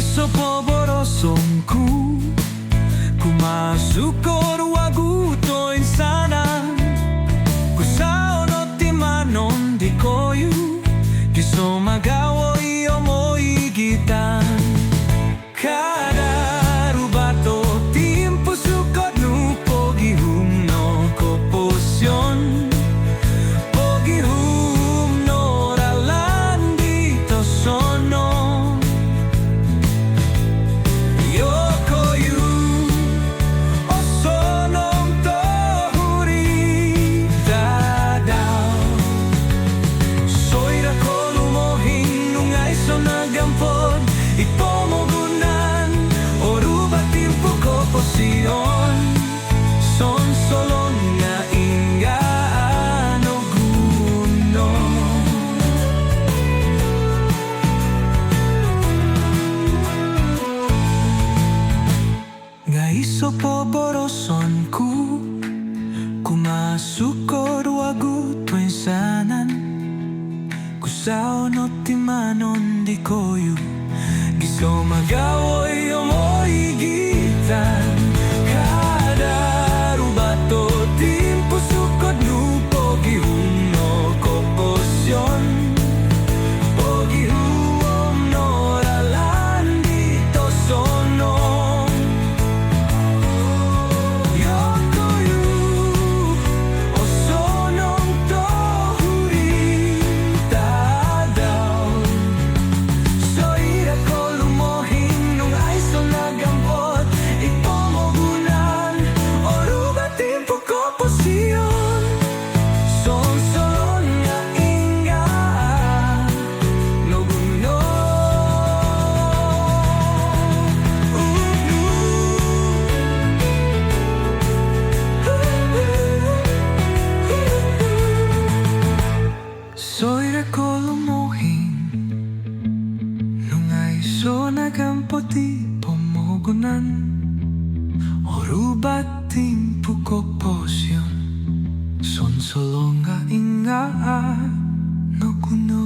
iso poborosonku kumasukor waguto insana kusao no timanon di koyu kiso magawo iyo mo igitan kada rubato timpo sukot nu pogihum no koposyon pogihum no ralan dito sono yokoyu osonong tohuri dadaw soy rakolumohin nungay sonagampod ipomogunan oruba timpo koposyon son solon nga ingaan o guno nga iso poboroson ku kumasukor waguto insanan kusao no timanon di koyu giso magawoy omoy gitan kada rubato timpo sukod nu pogihum no koposyon pogihum no ralan dito sono yokoyu osonong tohuri dadaw soy rakolumohin nung ay sonagampot ipomogunan oruba timpo koposyon son solon nga ingaan no guno soy rakolumohin nung ay sonagampot ipomogunan orubat timpo koposyon son solong nga ingaan no kuno